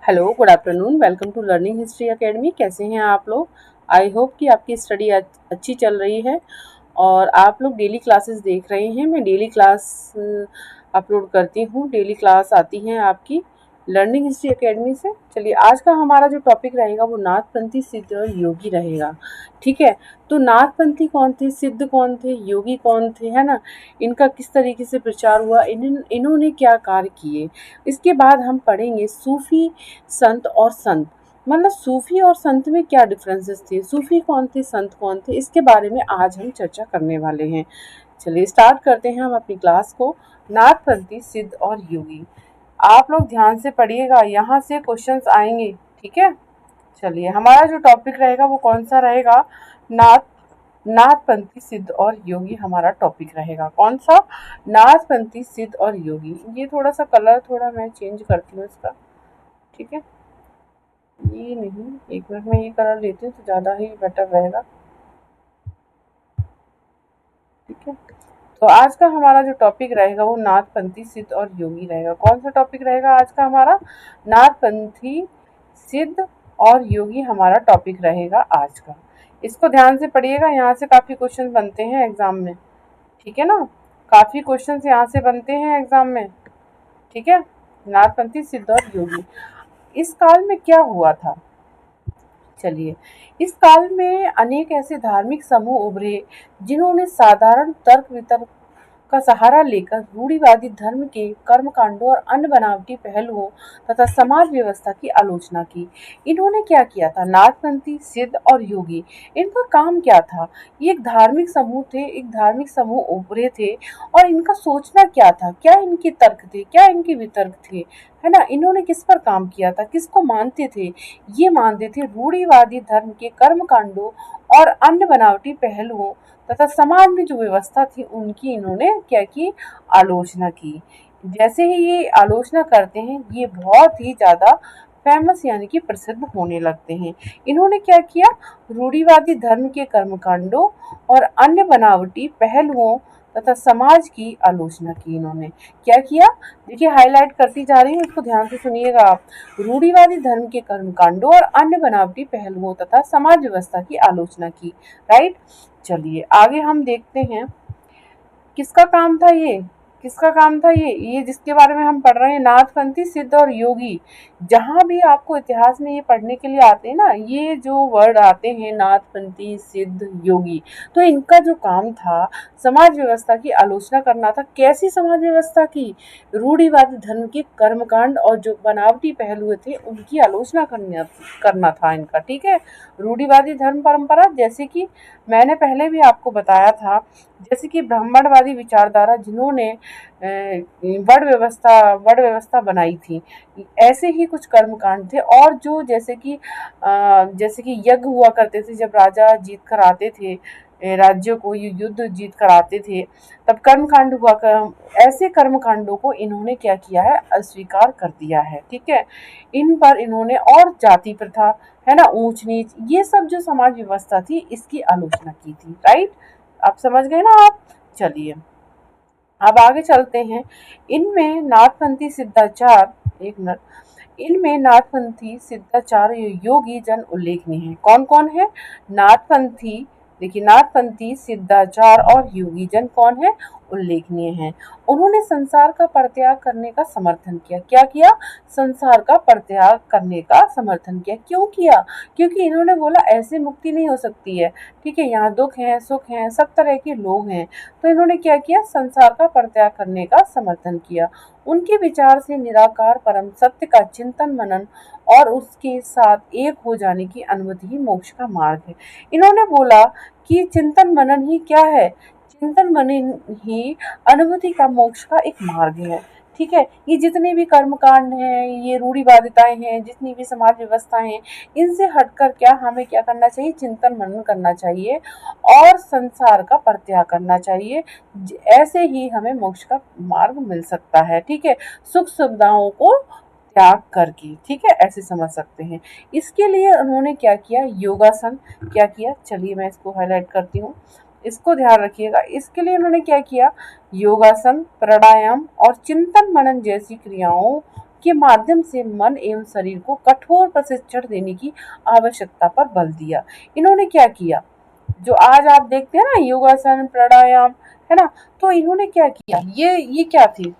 Hello, good afternoon. Welcome to learning history academy. कैसे हैं आप लोग? आई होप कि आपकी स्टडी अच्छी चल रही है और आप लोग डेली क्लासेस देख रहे हैं। मैं डेली क्लास अपलोड करती हूँ, डेली क्लास आती हैं आपकी लर्निंग हिस्ट्री एकेडमी से। चलिए, आज का हमारा जो टॉपिक रहेगा वो नाथपंथी, सिद्ध और योगी रहेगा। ठीक है, तो नाथपंथी कौन थे, सिद्ध कौन थे, योगी कौन थे, है ना? इनका किस तरीके से प्रचार हुआ, इन्होंने क्या कार्य किए। इसके बाद हम पढ़ेंगे सूफी संत और संत, मतलब सूफी और संत में क्या डिफरेंसेस थे, सूफी कौन थे, संत कौन थे, इसके बारे में आज हम चर्चा करने वाले हैं। चलिए स्टार्ट करते हैं हम अपनी क्लास को। नाथपंथी, सिद्ध और योगी। आप लोग ध्यान से पढ़िएगा, यहाँ से क्वेश्चंस आएंगे। ठीक है, चलिए हमारा जो टॉपिक रहेगा वो कौन सा रहेगा? नाथ नाथपंथी, सिद्ध और योगी हमारा टॉपिक रहेगा। कौन सा? नाथपंथी, सिद्ध और योगी। ये थोड़ा सा कलर थोड़ा मैं चेंज करती हूँ इसका। ठीक है, ये नहीं, एक मिनट में ये कलर लेती हूँ तो ज़्यादा ही बेटर रहेगा। ठीक है, तो आज का हमारा जो टॉपिक रहेगा वो नाथपंथी, सिद्ध और योगी रहेगा। कौन सा टॉपिक रहेगा आज का हमारा? नाथपंथी, सिद्ध और योगी हमारा टॉपिक रहेगा आज का। इसको ध्यान से पढ़िएगा, यहाँ से काफ़ी क्वेश्चन बनते हैं एग्जाम में। ठीक है ना, काफ़ी क्वेश्चन यहाँ से बनते हैं एग्जाम में। ठीक है, नाथपंथी, सिद्ध और योगी। इस काल में क्या हुआ था? चलिए, इस काल में अनेक ऐसे धार्मिक समूह उभरे जिन्होंने साधारण तर्क वितर्क का सहारा लेकर रूढ़िवादी धर्म के कर्मकांडों और अन्य बनावटी पहलुओं तथा समाज व्यवस्था की आलोचना की। इन्होंने क्या किया था? नाथपंथी, सिद्ध और योगी, इनका काम क्या था? ये एक धार्मिक समूह थे, एक धार्मिक समूह उभरे थे और इनका सोचना क्या था, क्या इनके तर्क थे, क्या इनके वितर्क थे, है ना? इन्होंने किस पर काम किया था, किसको मानते थे? ये मानते थे रूढ़िवादी धर्म के कर्मकांडों और अन्य बनावटी पहलुओं तथा समाज में जो व्यवस्था थी उनकी इन्होंने क्या की? आलोचना की। जैसे ही ये आलोचना करते हैं ये बहुत ही ज्यादा फेमस यानी कि प्रसिद्ध होने लगते हैं। इन्होंने क्या किया? रूढ़िवादी धर्म के कर्मकांडों और अन्य बनावटी पहलुओं तथा समाज की आलोचना की। इन्होंने क्या किया? देखिए, हाईलाइट करती जा रही हूँ, इसको ध्यान से सुनिएगा आप। रूढ़िवादी धर्म के कर्मकांडों और अन्य बनावटी पहलुओं तथा समाज व्यवस्था की आलोचना की। राइट, चलिए आगे हम देखते हैं किसका काम था ये, किसका काम था ये जिसके बारे में हम पढ़ रहे हैं, नाथपंथी, सिद्ध और योगी। जहां भी आपको इतिहास में ये पढ़ने के लिए आते हैं ना, ये जो वर्ड आते हैं नाथपंथी, सिद्ध, योगी, तो इनका जो काम था समाज व्यवस्था की आलोचना करना था। कैसी समाज व्यवस्था की? रूढ़िवादी धर्म के कर्मकांड और जो बनावटी पहलू थे उनकी आलोचना करना था इनका। ठीक है, रूढ़िवादी धर्म परंपरा, जैसे कि मैंने पहले भी आपको बताया था, जैसे कि ब्राह्मणवादी विचारधारा जिन्होंने वर्ण व्यवस्था बनाई थी, ऐसे ही कुछ कर्मकांड थे। और जो जैसे कि यज्ञ हुआ करते थे, जब राजा जीत कर आते थे राज्यों को, युद्ध जीत कर आते थे, तब कर्मकांड हुआ कर, ऐसे कर्मकांडों को इन्होंने क्या किया है? अस्वीकार कर दिया है। ठीक है, इन पर इन्होंने, और जाति प्रथा, है ना, ऊंच नीच, ये सब जो समाज व्यवस्था थी इसकी आलोचना की थी। राइट, आप समझ गए ना आप? चलिए अब आगे चलते हैं। इनमें नाथपंथी सिद्धाचार, एक मिनट, इनमें नाथपंथी सिद्धाचार योगी जन उल्लेखनीय है। कौन कौन है? नाथपंथी, देखिए, नाथपंथी सिद्धाचार और योगी जन कौन है? उल्लेखनीय है। उन्होंने संसार का परित्याग करने का समर्थन किया। क्या किया? संसार का परित्याग करने का समर्थन किया। क्यों किया? क्योंकि इन्होंने बोला ऐसे मुक्ति नहीं हो सकती है। ठीक है, यहाँ दुख है, सुख है, सब तरह के लोग हैं, तो इन्होंने क्या किया? संसार का परित्याग करने का समर्थन किया। उनके विचार से निराकार परम सत्य का चिंतन मनन और उसके साथ एक हो जाने की अनुमति ही मोक्ष का मार्ग है। इन्होंने बोला कि चिंतन मनन ही क्या है? चिंतन मनन ही अनुभूति का, मोक्ष का एक मार्ग है। ठीक है, ये जितने भी कर्मकांड हैं, ये रूढ़िवादिताएं हैं, जितनी भी समाज व्यवस्थाएं हैं, इनसे हटकर क्या हमें क्या करना चाहिए? चिंतन मनन करना चाहिए और संसार का परित्याग करना चाहिए। ऐसे ही हमें मोक्ष का मार्ग मिल सकता है। ठीक है, सुख सुविधाओं को त्याग करके। ठीक है, ऐसे समझ सकते हैं। इसके लिए उन्होंने क्या किया? योगासन क्या किया? चलिए मैं इसको हाईलाइट करती हूँ, इसको ध्यान रखिएगा। इसके लिए उन्होंने क्या किया? योगासन, प्राणायाम और चिंतन मनन जैसी क्रियाओं के माध्यम से मन एवं शरीर को कठोर प्रशिक्षण देने की आवश्यकता पर बल दिया। इन्होंने क्या किया, जो आज आप देखते हैं ना योगासन प्राणायाम, है ना, तो इन्होंने क्या किया, ये क्या थे,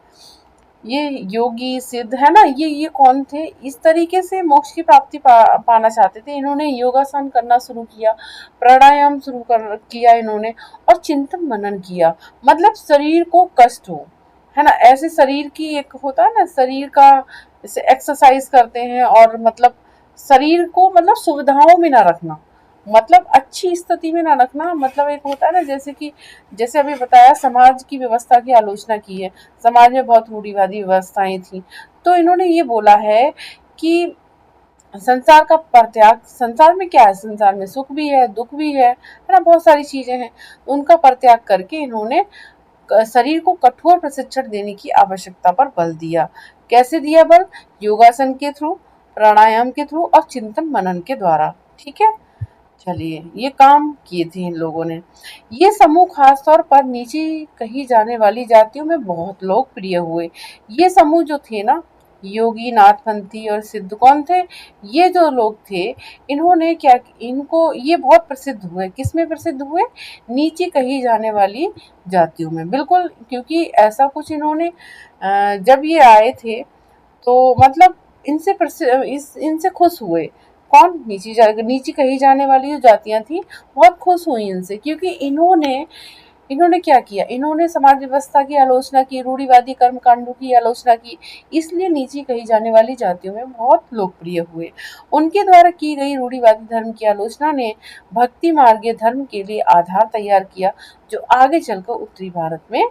ये योगी सिद्ध, है ना, ये कौन थे, इस तरीके से मोक्ष की प्राप्ति पाना चाहते थे। इन्होंने योगासन करना शुरू किया, प्राणायाम शुरू कर किया इन्होंने, और चिंतन मनन किया। मतलब शरीर को कष्ट हो, है ना, ऐसे शरीर की एक होता है ना, शरीर का जैसे एक्सरसाइज करते हैं, और मतलब शरीर को मतलब सुविधाओं में ना रखना, मतलब अच्छी स्थिति में ना रखना, मतलब एक होता है ना, जैसे कि जैसे अभी बताया समाज की व्यवस्था की आलोचना की है, समाज में बहुत रूढ़िवादी व्यवस्थाएं थी, तो इन्होंने ये बोला है कि संसार का परित्याग, संसार में क्या है, संसार में सुख भी है दुख भी है ना, बहुत सारी चीजें हैं, उनका परित्याग करके इन्होंने शरीर को कठोर प्रशिक्षण देने की आवश्यकता पर बल दिया। कैसे दिया बल, योगासन के थ्रू, प्राणायाम के थ्रू और चिंतन मनन के द्वारा। ठीक है, चलिए ये काम किए थे इन लोगों ने। ये समूह खास तौर पर नीचे कही जाने वाली जातियों में बहुत लोकप्रिय हुए। ये समूह जो थे ना, योगी नाथपंथी और सिद्ध कौन थे, ये जो लोग थे, इन्होंने क्या, इनको ये बहुत प्रसिद्ध हुए, किसमें प्रसिद्ध हुए, नीचे कही जाने वाली जातियों में, बिल्कुल, क्योंकि ऐसा कुछ इन्होंने जब ये आए थे तो मतलब इनसे खुश हुए। कौन, नीची कही जाने वाली जो जातियां थी, बहुत खुश हुई इनसे, क्योंकि इन्होंने इन्होंने क्या किया, इन्होंने समाज व्यवस्था की आलोचना की, रूढ़िवादी कर्म कांडों की आलोचना की, इसलिए नीची कही जाने वाली जातियों में बहुत लोकप्रिय हुए। उनके द्वारा की गई रूढ़िवादी धर्म की आलोचना ने भक्ति मार्गीय धर्म के लिए आधार तैयार किया, जो आगे चलकर उत्तरी भारत में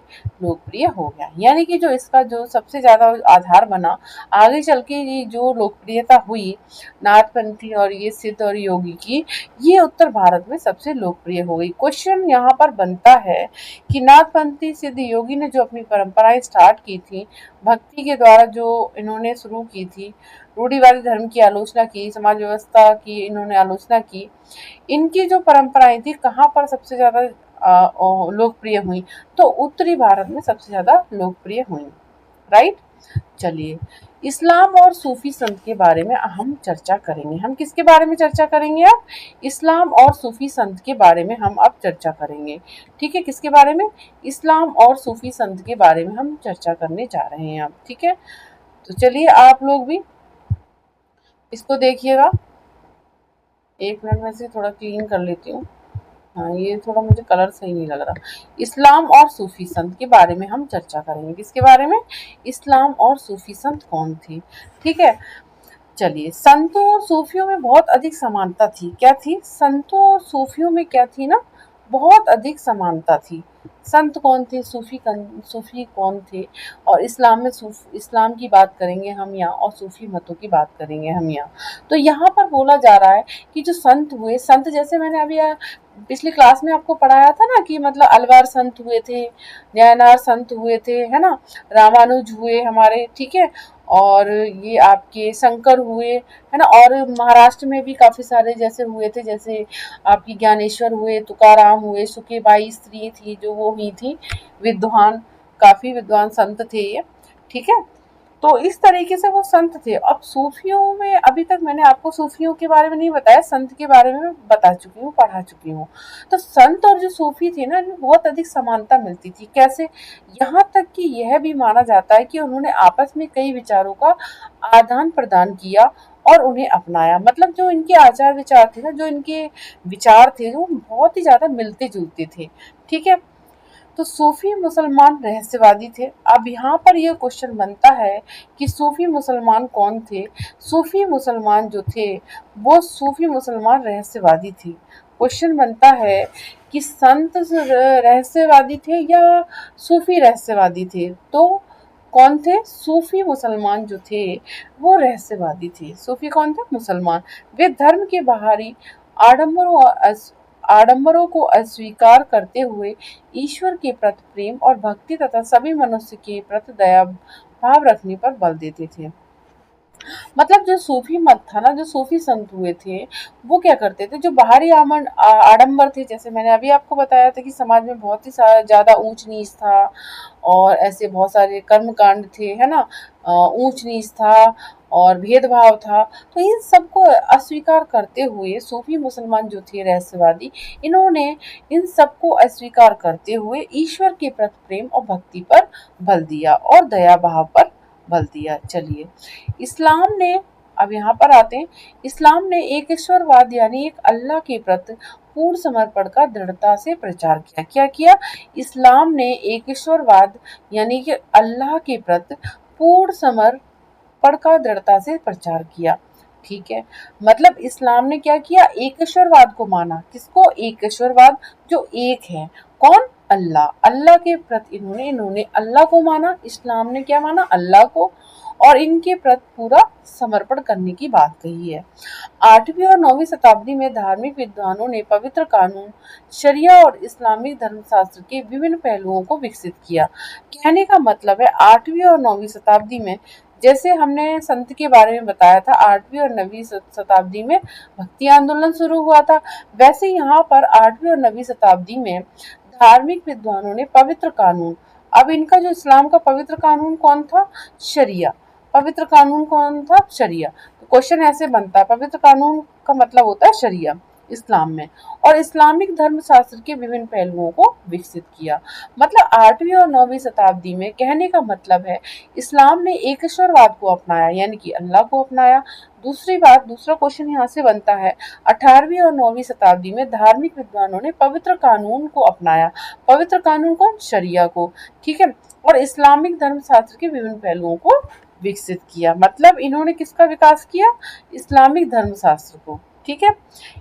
लोकप्रिय हो गया। यानी कि जो इसका जो सबसे ज्यादा आधार बना, आगे चल के ये जो लोकप्रियता हुई नाथपंथी और ये सिद्ध और योगी की, ये उत्तर भारत में सबसे लोकप्रिय हो गई। क्वेश्चन यहाँ पर बनता है कि नाथपंथी सिद्ध योगी ने जो अपनी परंपराएं स्टार्ट की थी, भक्ति के द्वारा जो इन्होंने शुरू की थी, रूढ़िवादी धर्म की आलोचना की, समाज व्यवस्था की इन्होंने आलोचना की, इनकी जो परंपराएं थी कहाँ पर सबसे ज्यादा लोकप्रिय हुई, तो उत्तरी भारत में सबसे ज्यादा लोकप्रिय हुई। राइट, चलिए इस्लाम और सूफी संत के बारे में हम चर्चा करेंगे। हम किसके बारे में चर्चा करेंगे अब, इस्लाम और सूफी संत के बारे में हम अब चर्चा करेंगे। ठीक है, किसके बारे में, इस्लाम और सूफी संत के बारे में हम चर्चा करने जा रहे हैं अब। ठीक है, तो चलिए आप लोग भी इसको देखिएगा। एक मिनट में से थोड़ा क्लीन कर लेती हूँ। हाँ, ये थोड़ा मुझे कलर सही नहीं लग रहा। इस्लाम और सूफी संत के बारे में हम चर्चा करेंगे। किसके बारे में, इस्लाम और सूफी संत कौन थे। ठीक है, चलिए संतों और सूफियों में बहुत अधिक समानता थी। क्या थी, संतों और सूफियों में क्या थी ना, बहुत अधिक समानता थी। संत कौन थे, सूफी कौन थे, और इस्लाम में इस्लाम की बात करेंगे हम यहाँ, और सूफी मतों की बात करेंगे हम यहाँ। तो यहाँ पर बोला जा रहा है कि जो संत हुए, संत जैसे मैंने अभी पिछली क्लास में आपको पढ़ाया था ना, कि मतलब अलवार संत हुए थे, नयनार संत हुए थे, है ना, रामानुज हुए हमारे, ठीक है, और ये आपके शंकर हुए, है ना, और महाराष्ट्र में भी काफी सारे जैसे हुए थे, जैसे आपकी ज्ञानेश्वर हुए, तुकाराम हुए, सुखीबाई स्त्री थी जो वो हुई थी विद्वान, काफी विद्वान संत थे ये। ठीक है, तो इस तरीके से वो संत थे। अब सूफियों में अभी तक मैंने आपको सूफियों के बारे में नहीं बताया, संत के बारे में बता चुकी हूँ, पढ़ा चुकी हूँ। तो संत और जो सूफी थे ना, इनमें बहुत अधिक समानता मिलती थी। कैसे, यहाँ तक कि यह भी माना जाता है कि उन्होंने आपस में कई विचारों का आदान प्रदान किया और उन्हें अपनाया। मतलब जो इनके आचार विचार थे ना, जो इनके विचार थे, वो बहुत ही ज्यादा मिलते जुलते थे। ठीक है, तो सूफी मुसलमान रहस्यवादी थे। अब यहाँ पर यह क्वेश्चन बनता है कि सूफी मुसलमान कौन थे। सूफी मुसलमान जो थे, वो सूफी मुसलमान रहस्यवादी थे। क्वेश्चन बनता है कि संत रहस्यवादी थे या सूफी रहस्यवादी थे, तो कौन थे, सूफी मुसलमान जो थे वो रहस्यवादी थे। सूफी कौन थे, मुसलमान। वे धर्म के बाहरी आडंबरों आडंबरों को अस्वीकार करते हुए ईश्वर के प्रति प्रेम और भक्ति तथा सभी मनुष्य के प्रति दया भाव रखने पर बल देते थे। मतलब जो सूफी मत था ना, जो सूफी संत हुए थे, वो क्या करते थे, जो बाहरी आडंबर थे, जैसे मैंने अभी आपको बताया था कि समाज में बहुत ही ज्यादा ऊंच नीच था और ऐसे बहुत सारे कर्म कांड थे, है ना, ऊंच नीच था और भेदभाव था। तो इन सबको अस्वीकार करते हुए सूफी मुसलमान जो थे रहस्यवादी, इन्होंने इन सबको अस्वीकार करते हुए ईश्वर के प्रति प्रेम और भक्ति पर बल दिया और दया भाव पर बल दिया। चलिए, इस्लाम ने, अब यहाँ पर आते हैं, इस्लाम ने एक ईश्वरवाद यानी एक अल्लाह के प्रति पूर्ण समर्पण का दृढ़ता से प्रचार किया। क्या किया? इस्लाम ने एक ईश्वरवाद यानी कि अल्लाह के प्रति पूर्ण समर्पण का दृढ़ता से प्रचार किया। ठीक है, मतलब इस्लाम ने क्या किया, एक ईश्वरवाद को माना। किसको? एक ईश्वरवाद, जो एक है। कौन? अल्लाह। अल्लाह के प्रति इन्होंने इन्होंने अल्लाह को माना। इस्लाम ने क्या माना? अल्लाह को, और इनके प्रति पूरा समर्पण करने की बात कही है। 8वीं और 9वीं शताब्दी में धार्मिक विद्वानों ने पवित्र कानून, शरिया और इस्लामिक धर्मशास्त्र के विभिन्न पहलुओं को विकसित किया। कहने का मतलब है 8वीं और 9वीं शताब्दी में, जैसे हमने संत के बारे में बताया था, 8वीं और 9वीं शताब्दी में भक्ति आंदोलन शुरू हुआ था, वैसे यहाँ पर 8वीं और 9वीं शताब्दी में धार्मिक विद्वानों ने पवित्र कानून, अब इनका जो इस्लाम का पवित्र कानून कौन था? शरिया। पवित्र कानून कौन था? शरिया। तो क्वेश्चन ऐसे बनता है, पवित्र कानून का मतलब होता है शरिया इस्लाम में, और इस्लामिक धर्मशास्त्र के विभिन्न पहलुओं को विकसित किया। मतलब 8वीं और 9वीं शताब्दी में, कहने का मतलब है, इस्लाम ने एक ईश्वरवाद को अपनाया यानी कि अल्लाह को अपनाया। दूसरी बात, दूसरा क्वेश्चन यहाँ से बनता है, 18वीं और 9वीं शताब्दी में धार्मिक विद्वानों ने पवित्र कानून को अपनाया। पवित्र कानून कौन? शरिया को। ठीक है, और इस्लामिक धर्मशास्त्र के विभिन्न पहलुओं को विकसित किया। मतलब इन्होंने किसका विकास किया? इस्लामिक धर्मशास्त्र को। ठीक है,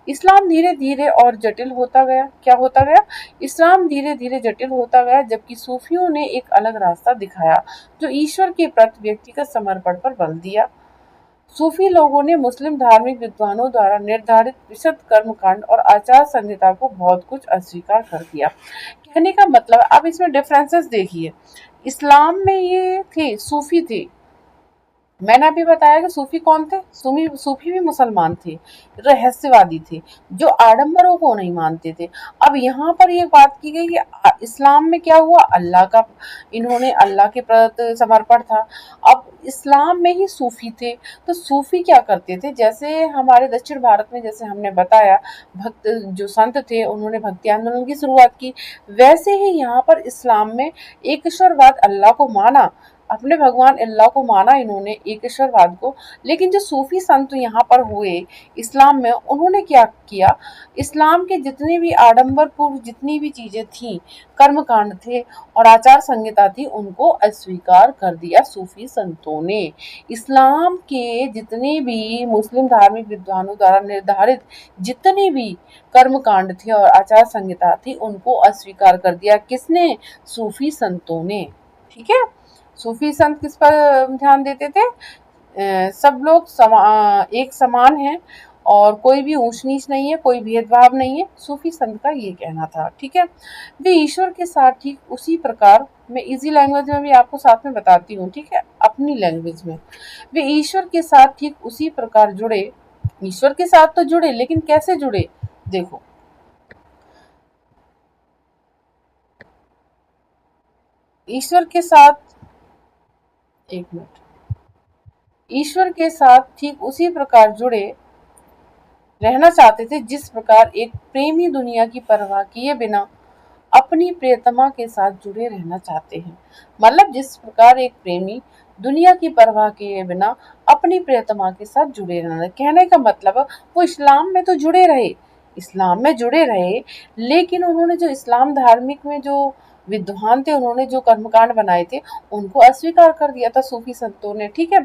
इस्लाम धीरे धीरे और जटिल होता गया। क्या होता गया? इस्लाम धीरे धीरे जटिल होता गया, जबकि सूफियों ने एक अलग रास्ता दिखाया जो ईश्वर के प्रति व्यक्तिगत समर्पण पर बल दिया। सूफी लोगों ने मुस्लिम धार्मिक विद्वानों द्वारा निर्धारित विशुद्ध कर्मकांड और आचार संहिता को बहुत कुछ अस्वीकार कर दिया। कहने का मतलब, अब इसमें डिफरेंसेस देखिए, इस्लाम में ये थे, सूफी थे, मैंने अभी बताया कि सूफी कौन थे, सूफी भी मुसलमान थे, रहस्यवादी थे, जो आडंबरों को नहीं मानते थे। अब यहाँ पर ये बात की गई कि इस्लाम में क्या हुआ, अल्लाह का, इन्होंने अल्लाह के प्रति समर्पण था। अब इस्लाम में ही सूफी थे, तो सूफी क्या करते थे, जैसे हमारे दक्षिण भारत में, जैसे हमने बताया, भक्त जो संत थे उन्होंने भक्ति आंदोलन की शुरुआत की, वैसे ही यहाँ पर इस्लाम में एक ईश्वरवाद, अल्लाह को माना, अपने भगवान अल्लाह को माना इन्होंने, एक ईश्वरवाद को। लेकिन जो सूफी संत यहाँ पर हुए इस्लाम में, उन्होंने क्या किया, इस्लाम के जितने भी आडंबरपूर्ण जितनी भी चीजें थी, कर्मकांड थे और आचार संहिता थी, उनको अस्वीकार कर दिया सूफी संतों ने। इस्लाम के जितने भी मुस्लिम धार्मिक विद्वानों द्वारा निर्धारित जितने भी कर्मकांड थे और आचार संहिता थी, उनको अस्वीकार कर दिया। किसने? सूफी संतों ने। ठीक है, सूफी संत किस पर ध्यान देते थे? सब लोग एक समान हैं और कोई भी ऊंच नीच नहीं है, कोई भेदभाव नहीं है, सूफी संत का ये कहना था। ठीक है, वे ईश्वर के साथ ठीक उसी प्रकार, मैं इजी लैंग्वेज में भी आपको साथ में बताती हूँ, ठीक है, अपनी लैंग्वेज में, वे ईश्वर के साथ ठीक उसी प्रकार जुड़े। ईश्वर के साथ तो जुड़े, लेकिन कैसे जुड़े? देखो, ईश्वर के साथ, एक मिनट, ईश्वर के साथ ठीक उसी प्रकार जुड़े रहना चाहते थे जिस प्रकार एक प्रेमी दुनिया की परवाह किए बिना अपनी प्रियतमा के साथ जुड़े रहना चाहते हैं। मतलब जिस प्रकार एक प्रेमी दुनिया की परवाह किए बिना अपनी प्रियतमा के साथ जुड़े रहना, कहने का मतलब वो इस्लाम में तो जुड़े रहे, इस्लाम में जुड़े रहे, लेकिन उन्होंने जो इस्लाम धार्मिक में जो विद्वान थे, उन्होंने जो कर्मकांड बनाए थे, उनको अस्वीकार कर दिया था सूफी संतों ने। ठीक है,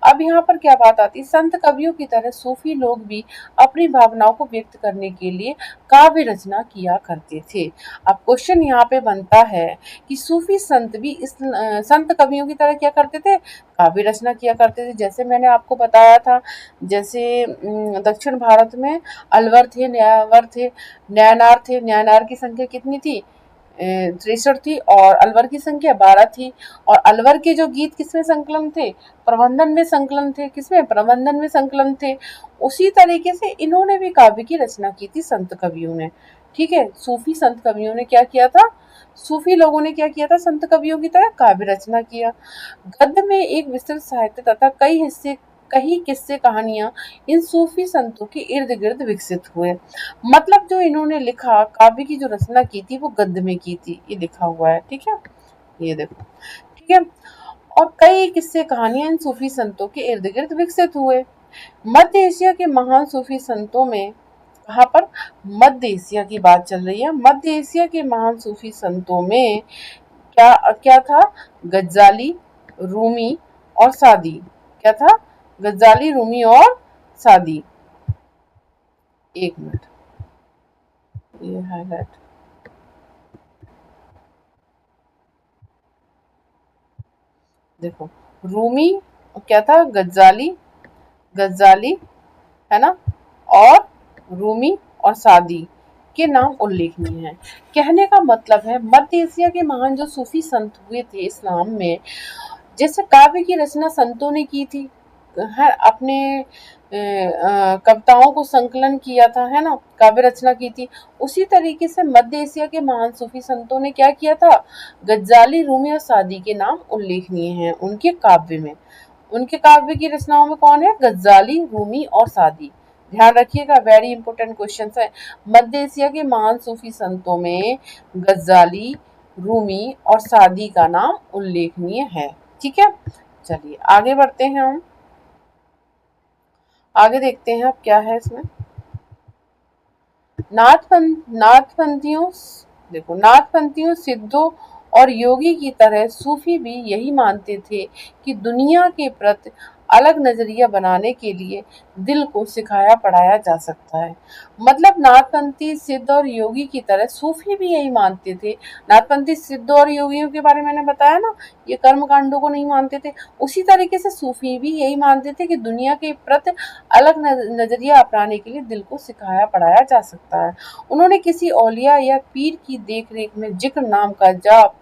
अब यहाँ पर क्या बात आती है, संत कवियों की तरह सूफी लोग भी अपनी भावनाओं को व्यक्त करने के लिए काव्य रचना किया करते थे। अब क्वेश्चन यहाँ पे बनता है कि सूफी संत भी इस संत कवियों की तरह क्या करते थे, काव्य रचना किया करते थे। जैसे मैंने आपको बताया था, जैसे दक्षिण भारत में अलवर थे, न्यायवर थे, न्यायनार थे। न्यायनार की संख्या कितनी थी? 63 थी और अलवर की संख्या 12 थी। और अलवर के जो गीत किसमें संकलन थे? प्रबंधन में संकलन थे। किसमें? प्रबंधन में संकलन थे। उसी तरीके से इन्होंने भी काव्य की रचना की थी, संत कवियों ने। ठीक है, सूफी संत कवियों ने क्या किया था? सूफी लोगों ने क्या किया था? संत कवियों की तरह काव्य रचना किया। गद्य में एक विस्तृत साहित्य तथा कई किस्से कहानियां इन सूफी संतों के इर्द गिर्द विकसित हुए। मतलब जो इन्होंने लिखा, काव्य की जो रचना की थी वो गद्य में की थी, ये लिखा हुआ है। ठीक है, ये देखो। ठीक है, और कई किस्से कहानियां इन सूफी संतों के इर्द गिर्द विकसित हुए। मध्य एशिया के महान सूफी संतों में, कहाँ पर? मध्य एशिया की बात चल रही है। मध्य एशिया के महान सूफी संतों में क्या क्या था? गज्जाली, रूमी और सादी। क्या था? गज्जाली, रूमी और सादी। एक मिनट, ये हाईलाइट। देखो, रूमी क्या था? गज्जाली, गज्जाली है ना, और रूमी और सादी के नाम उल्लेखनीय हैं। कहने का मतलब है मध्य एशिया के महान जो सूफी संत हुए थे इस्लाम में, जैसे काव्य की रचना संतों ने की थी, हर अपने कविताओं को संकलन किया था, है ना, काव्य रचना की थी। उसी तरीके से मध्य एशिया के महान सूफी संतों ने क्या किया था? गज्जाली, रूमी और सादी के नाम उल्लेखनीय हैं उनके काव्य में। उनके काव्य की रचनाओं में कौन है? गज्जाली, रूमी और सादी। ध्यान रखिएगा, वेरी इंपॉर्टेंट क्वेश्चन है। मध्य एशिया के महान सूफी संतों में गज्जाली, रूमी और सादी का नाम उल्लेखनीय है। ठीक है, चलिए आगे बढ़ते हैं। हम आगे देखते हैं अब क्या है इसमें। नाथपंथियों, देखो, नाथपंथियों, सिद्धों और योगी की तरह सूफी भी यही मानते थे कि दुनिया के प्रति अलग नजरिया बनाने के लिए दिल को सिखाया पढ़ाया जा सकता है। मतलब नाथपंथी, सिद्ध और योगी की तरह सूफी भी यही मानते थे। नाथपंथी, सिद्ध और योगियों के बारे में मैंने बताया ना, ये कर्म कांडों को नहीं मानते थे। उसी तरीके से सूफी भी यही मानते थे कि दुनिया के प्रति अलग नजरिया अपनाने के लिए दिल को सिखाया पढ़ाया जा सकता है। उन्होंने किसी औलिया या पीर की देखरेख में जिक्र, नाम का जाप,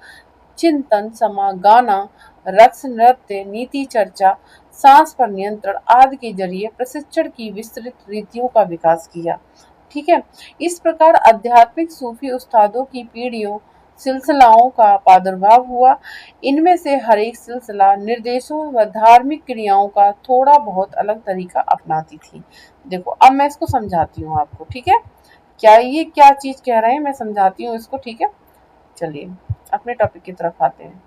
चिंतन, समा, गाना, रक्स, नृत्य, नीति चर्चा, सांस पर नियंत्रण आदि के जरिए प्रशिक्षण की विस्तृत रीतियों का विकास किया। ठीक है, इस प्रकार आध्यात्मिक सूफी उस्तादों की पीढ़ियों, सिलसिलाओं का प्रादुर्भाव हुआ। इनमें से हर एक सिलसिला निर्देशों व धार्मिक क्रियाओं का थोड़ा बहुत अलग तरीका अपनाती थी। देखो, अब मैं इसको समझाती हूँ आपको। ठीक है, क्या चीज कह रहे हैं, मैं समझाती हूँ इसको। ठीक है, चलिए अपने टॉपिक की तरफ आते हैं।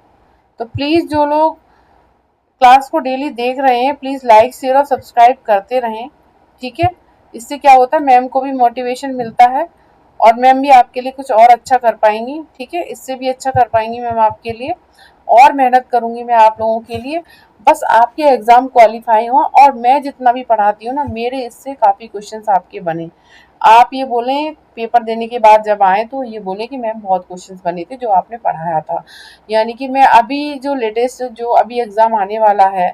तो प्लीज जो लोग क्लास को डेली देख रहे हैं, प्लीज लाइक, शेयर और सब्सक्राइब करते रहें। ठीक है, इससे क्या होता है, मैम को भी मोटिवेशन मिलता है और मैम भी आपके लिए कुछ और अच्छा कर पाएंगी। ठीक है, इससे भी अच्छा कर पाएंगी मैम आपके लिए, और मेहनत करूंगी मैं आप लोगों के लिए। बस आपके एग्जाम क्वालिफाई हो और मैं जितना भी पढ़ाती हूँ ना, मेरे इससे काफी क्वेश्चंस आपके बने। आप ये बोलें पेपर देने के बाद जब आए तो ये बोले कि मैम बहुत क्वेश्चंस बने थे जो आपने पढ़ाया था। यानी कि मैं अभी जो लेटेस्ट जो अभी एग्जाम आने वाला है,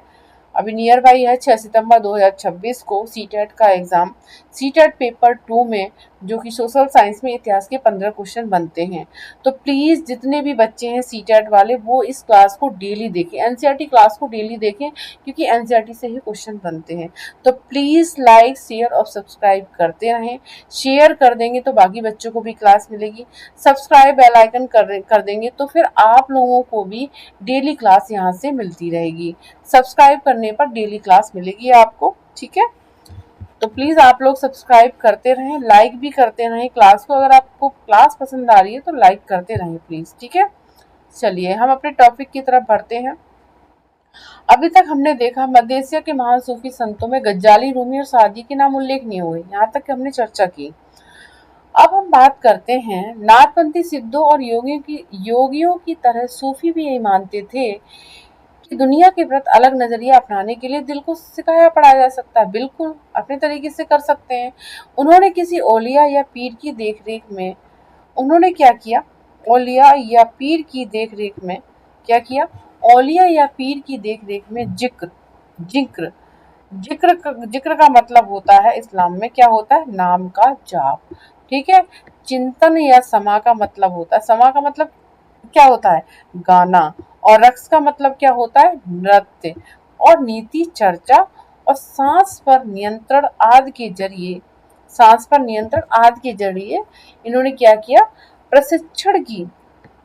अभी नियर बाई है 6 सितंबर 2026 को सीटेट का एग्जाम। सीटेट पेपर 2 में जो कि सोशल साइंस में इतिहास के 15 क्वेश्चन बनते हैं। तो प्लीज जितने भी बच्चे हैं सीटेट वाले वो इस क्लास को डेली देखें, एनसीईआरटी क्लास को डेली देखें, क्योंकि एनसीईआरटी से ही क्वेश्चन बनते हैं। तो प्लीज लाइक, शेयर और सब्सक्राइब करते रहें। शेयर कर देंगे तो बाकी बच्चों को भी क्लास मिलेगी, सब्सक्राइब बेल आइकन कर देंगे तो फिर आप लोगों को भी डेली क्लास यहाँ से मिलती रहेगी। सब्सक्राइब करने पर डेली क्लास मिलेगी आपको। ठीक है, तो प्लीज आप लोग सब्सक्राइब करते रहें, लाइक भी करते रहें क्लास को। अगर आपको क्लास पसंद आ रही है तो लाइक करते रहें प्लीज। ठीक है, चलिए हम अपने टॉपिक की तरफ बढ़ते हैं। अभी तक हमने देखा मध्य एशिया के महान सूफी संतों में गज्जाली, रूमी और सादी के नाम उल्लेखनीय हुए। यहाँ तक हमने चर्चा की। अब हम बात करते हैं नाथपंथी, सिद्धों और योगियों की तरह सूफी भी यही मानते थे कि दुनिया के प्रति अलग नजरिया अपनाने के लिए दिल को सिखाया पढ़ाया जा सकता है। बिल्कुल अपने तरीके से कर सकते हैं। उन्होंने किसी औलिया या पीर की देखरेख में, उन्होंने क्या किया? औलिया या पीर की देखरेख में क्या किया? औलिया या पीर की देखरेख में जिक्र, जिक्र जिक्र का मतलब होता है इस्लाम में क्या होता है? नाम का जाप। ठीक है। चिंतन या समा का मतलब होता है, समा का मतलब क्या होता है, गाना। और रक्स का मतलब क्या होता है, नृत्य। और नीति चर्चा और सांस पर नियंत्रण आदि के जरिए इन्होंने क्या किया, प्रशिक्षण की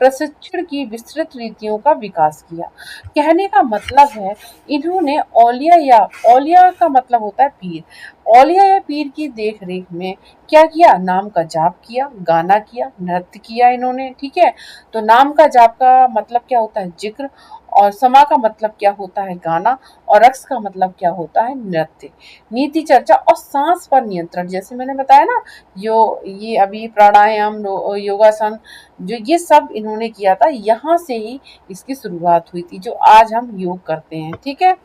प्रशिक्षण की विस्तृत रीतियों का विकास किया। कहने का मतलब है, इन्होंने औलिया का मतलब होता है पीर, औलिया या पीर की देख रेख में क्या किया, नाम का जाप किया, गाना किया, नृत्य किया इन्होंने। ठीक है। तो नाम का जाप का मतलब क्या होता है, जिक्र। और समा का मतलब क्या होता है, गाना। और रक्स का मतलब क्या होता है, नृत्य। नीति चर्चा और सांस पर नियंत्रण, जैसे मैंने बताया ना, ये अभी प्राणायाम, योगासन, जो ये सब इन्होंने किया था, यहाँ से ही इसकी शुरुआत हुई थी, जो आज हम योग करते हैं। ठीक है।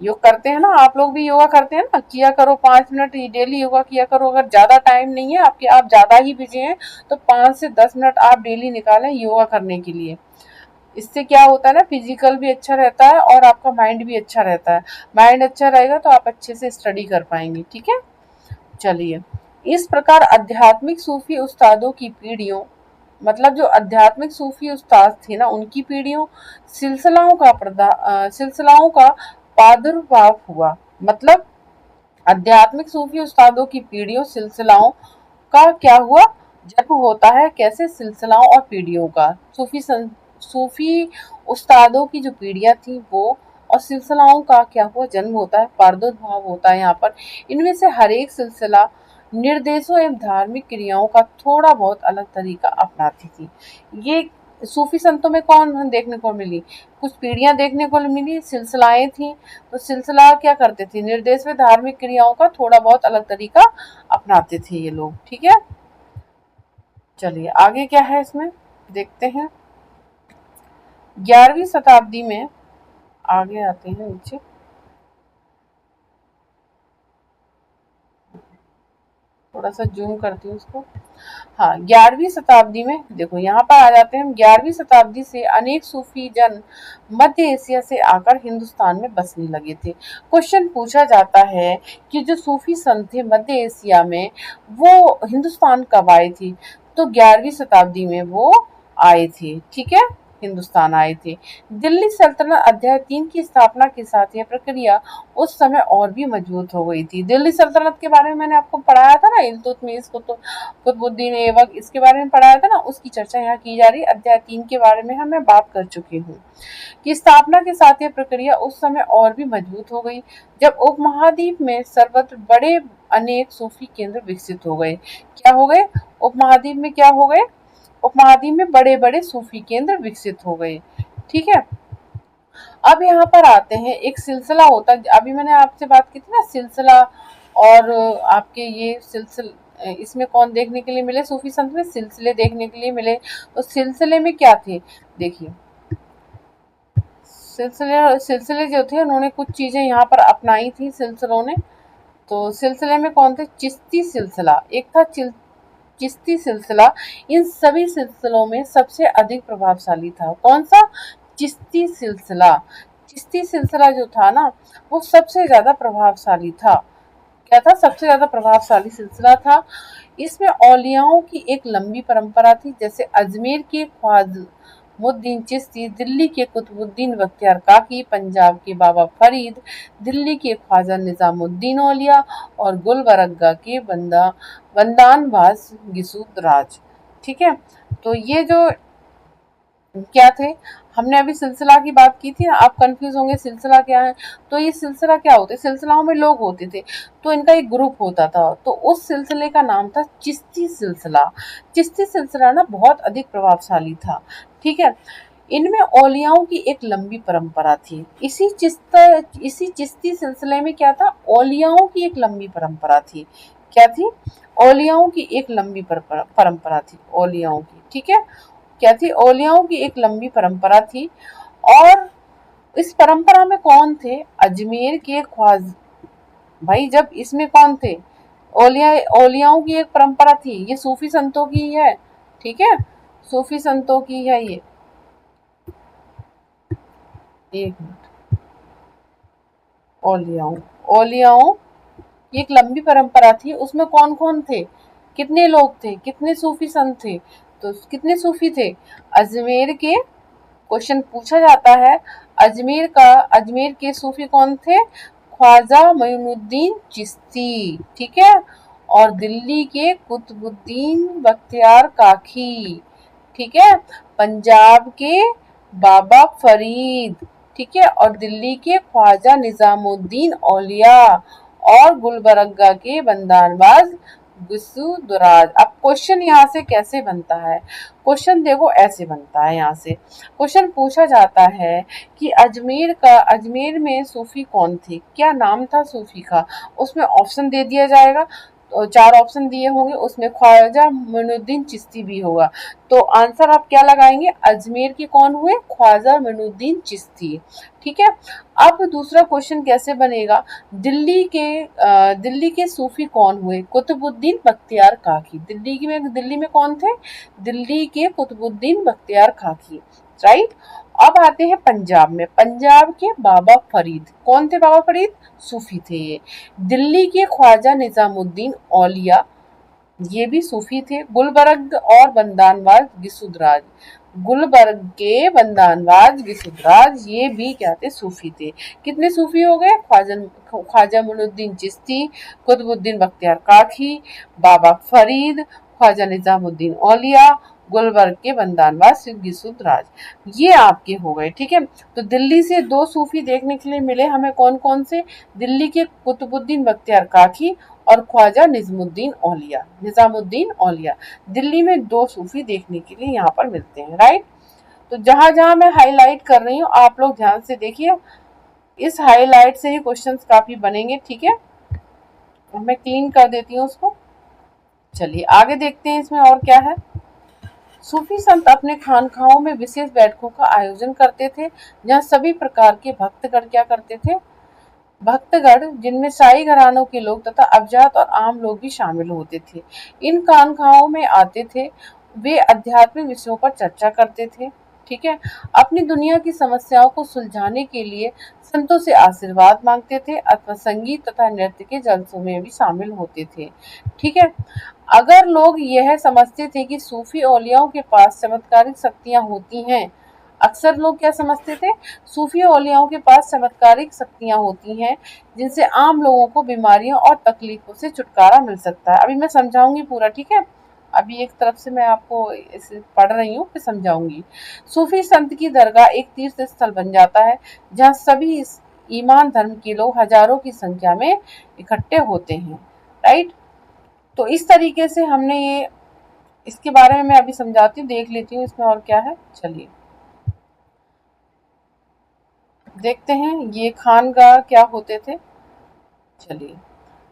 योग करते हैं ना, आप लोग भी योगा करते हैं ना, किया करो 5 मिनट डेली योगा किया करो। अगर ज्यादा टाइम नहीं है आपके, आप ज्यादा ही बिजी हैं, तो 5 से 10 मिनट आप डेली निकालें योगा करने के लिए। इससे क्या होता है ना, फिजिकल भी अच्छा रहता है और आपका माइंड भी अच्छा रहता है। माइंड अच्छा रहेगा तो आप अच्छे से स्टडी कर पाएंगे। ठीक है। चलिए, इस प्रकार आध्यात्मिक सूफी उस्तादों की पीढ़ियों, मतलब जो आध्यात्मिक सूफी उस्ताद थे ना, उनकी पीढ़ियों सिलसिलाओं का प्रादुर्भाव हुआ। मतलब आध्यात्मिक सूफी उस्तादों की पीढ़ियों सिलसिलाओं का क्या हुआ, जन्म होता है। कैसे, सिलसिलाओं और पीढ़ियों का। सूफी उस्तादों की जो पीढ़ियां थी वो, और सिलसिलाओं का क्या हुआ, जन्म होता है, प्रादुर्भाव होता है यहाँ पर। इनमें से हर एक सिलसिला निर्देशों एवं धार्मिक क्रियाओं का थोड़ा बहुत अलग तरीका अपनाती थी। ये सूफी संतों में कौन देखने को मिली, कुछ पीढ़ियां देखने को मिली, सिलसिलाएं थी। तो सिलसिला क्या करते थे, निर्देश में धार्मिक क्रियाओं का थोड़ा बहुत अलग तरीका अपनाते थे ये लोग। ठीक है। चलिए, आगे क्या है इसमें देखते हैं। 11वीं शताब्दी में, आगे आते हैं नीचे। थोड़ा सा जूम करती हूँ उसको। हाँ, 11वीं शताब्दी में देखो, यहाँ पर आ जाते हैं हम। 11वीं शताब्दी से अनेक सूफी जन मध्य एशिया से आकर हिंदुस्तान में बसने लगे थे। क्वेश्चन पूछा जाता है कि जो सूफी संत थे मध्य एशिया में, वो हिंदुस्तान कब आए थे, तो 11वीं शताब्दी में वो आए थे। ठीक है। हिंदुस्तान आए थे। दिल्ली सल्तनत अध्याय 3 की स्थापना के साथ यह प्रक्रिया उस समय और भी मजबूत हो गई थी। दिल्ली सल्तनत के बारे में मैंने आपको पढ़ाया था ना, इल्तुतमिश कुतुबुद्दीन ऐबक, इसके बारे में पढ़ाया था ना, उसकी चर्चा यहाँ की जा रही है। अध्याय 3 के बारे में मैं बात कर चुकी हूँ कि स्थापना के साथ यह प्रक्रिया उस समय और भी मजबूत हो गई, जब उपमहाद्वीप में सर्वत्र बड़े अनेक सूफी केंद्र विकसित हो गए। क्या हो गए, उपमहाद्वीप में क्या हो गए, उपमहाद्वीप में बड़े बड़े सूफी केंद्र विकसित हो गए। ठीक है। अब यहाँ पर आते हैं, एक सिलसिला होता है, अभी मैंने आपसे बात की थी ना, सिलसिला। और आपके ये इसमें कौन देखने के लिए मिले, सूफी संत में सिलसिले देखने के लिए मिले। तो सिलसिले में क्या थे, देखिए, सिलसिले सिलसिले जो थे, उन्होंने कुछ चीजें यहाँ पर अपनाई थी सिलसिलों ने। तो सिलसिले में कौन थे, चिश्ती सिलसिला एक था, चिश्ती सिलसिला इन सभी सिलसिलों में सबसे अधिक प्रभावशाली था। कौन सा, चिश्ती सिलसिला। चिश्ती सिलसिला जो था ना, वो सबसे ज्यादा प्रभावशाली था। क्या था, सबसे ज्यादा प्रभावशाली सिलसिला था। इसमें औलियाओं की एक लंबी परंपरा थी, जैसे अजमेर के ख्वाजमुद्दीन चिश्ती, दिल्ली के कुतुबुद्दीन बख्तियार काकी, पंजाब के बाबा फरीद, दिल्ली के ख्वाजा निजामुद्दीन औलिया, और गुलबर्गा के वंदानबाज गिसूद राज। ठीक है। तो ये जो क्या थे, हमने अभी सिलसिला की बात की थी ना, आप कंफ्यूज होंगे सिलसिला क्या है। तो ये सिलसिला क्या होते, सिलसिलाओं में लोग होते थे, तो इनका एक ग्रुप होता था, तो उस सिलसिले का नाम था चिश्ती सिलसिला। चिश्ती सिलसिला ना बहुत अधिक प्रभावशाली था। ठीक है। इनमें औलियाओं की एक लंबी परंपरा थी। इसी चिश्ती सिलसिले में क्या था, औलियाओं की एक लंबी परंपरा थी। क्या थी, औलियाओं की एक लंबी परंपरा थी, औलियाओं की। ठीक है। क्या थी, औलियाओं की एक लंबी परंपरा थी। और इस परंपरा में कौन थे, अजमेर के ख्वाज, भाई जब इसमें कौन थे, औलिया औलियाओं की एक परंपरा थी, ये सूफी संतों की है। ठीक है। सूफी संतों की है ये। एक मिनट, औलियाओं औलियाओं की एक लंबी परंपरा थी, उसमें कौन कौन थे, कितने लोग थे, कितने सूफी संत थे, तो कितने सूफी थे? अजमेर के, क्वेश्चन पूछा जाता है, अजमेर के सूफी कौन थे? ख्वाजा मोइनुद्दीन चिश्ती, ठीक है। और दिल्ली के कुतुबुद्दीन बख्तियार काकी, ठीक है। पंजाब के बाबा फरीद, ठीक है। और दिल्ली के ख्वाजा निजामुद्दीन औलिया, और गुलबर्गा के बंदानबाज गुस्सू दुराज। अब क्वेश्चन यहाँ से कैसे बनता है? क्वेश्चन देखो ऐसे बनता है, यहाँ से क्वेश्चन पूछा जाता है कि अजमेर में सूफी कौन थे, क्या नाम था सूफी का, उसमें ऑप्शन दे दिया जाएगा। तो 4 ऑप्शन दिए होंगे, उसमें ख्वाजा मोइनुद्दीन चिश्ती भी होगा। तो आंसर आप क्या लगाएंगे? अजमेर के कौन हुए? ख्वाजा मोइनुद्दीन चिश्ती, ठीक है। अब दूसरा क्वेश्चन कैसे बनेगा? दिल्ली के सूफी कौन हुए? कुतुबुद्दीन बख्तियार काकी। दिल्ली में कौन थे? दिल्ली के कुतुबुद्दीन बख्तियार काकी, राइट। अब आते हैं पंजाब में, पंजाब के बाबा फरीद, कौन थे बाबा फरीद? सूफी थे ये। दिल्ली के ख्वाजा निजामुद्दीन औलिया, ये भी सूफी थे। गुलबर्ग और बंदानवाज गिसुदराज, गुलबर्ग के बंदानवाज गिसुदराज, ये भी क्या थे? सूफी थे। कितने सूफी हो गए? ख्वाजा मोइनुद्दीन चिश्ती, कुतुबुद्दीन बख्तियार काकी, बाबा फरीद, ख्वाजा निजामुद्दीन औलिया, गुलबर्ग के बंदानवाज गिसुदराज, ये आपके हो गए, ठीक है। तो दिल्ली से 2 सूफी देखने के लिए मिले हमें, कौन कौन से? दिल्ली के कुतुबुद्दीन बख्तियार काकी और ख्वाजा निजामुद्दीन औलिया। दिल्ली में 2 सूफी देखने के लिए यहाँ पर मिलते हैं, राइट। तो जहां जहां मैं हाईलाइट कर रही हूँ आप लोग ध्यान से देखिए, इस हाईलाइट से ही क्वेश्चंस काफी बनेंगे, ठीक है। मैं क्लीन कर देती हूँ उसको। चलिए आगे देखते हैं इसमें और क्या है। सूफी संत अपने खानकाहों में विशेष बैठकों का आयोजन करते थे, जहाँ सभी प्रकार के भक्तगण क्या करते थे? भक्तगण, जिनमें शाही घरानों के लोग तथा अवजात और आम लोग भी शामिल होते थे, इन खानकाहों में आते थे। वे आध्यात्मिक विषयों पर चर्चा करते थे, ठीक है। अपनी दुनिया की समस्याओं को सुलझाने के लिए संतों से आशीर्वाद मांगते थे, अथवा संगीत तथा नृत्य के जलसों में भी शामिल होते थे, ठीक है। अगर लोग यह समझते थे कि सूफी औलियाओं के पास चमत्कारिक शक्तियां होती हैं, अक्सर लोग क्या समझते थे? सूफी औलियाओं के पास चमत्कारिक शक्तियां होती हैं, जिनसे आम लोगों को बीमारियों और तकलीफों से छुटकारा मिल सकता है। अभी मैं समझाऊंगी पूरा, ठीक है। अभी एक तरफ से मैं आपको इसे पढ़ रही हूँ, फिर समझाऊंगी। सूफी संत की दरगाह एक तीर्थ स्थल बन जाता है, जहाँ सभी ईमान धर्म के लोग हजारों की संख्या में इकट्ठे होते हैं, राइट। तो इस तरीके से हमने ये, इसके बारे में मैं अभी समझाती हूँ, देख लेती हूँ इसमें और क्या है। चलिए देखते हैं ये खानगाह क्या होते थे। चलिए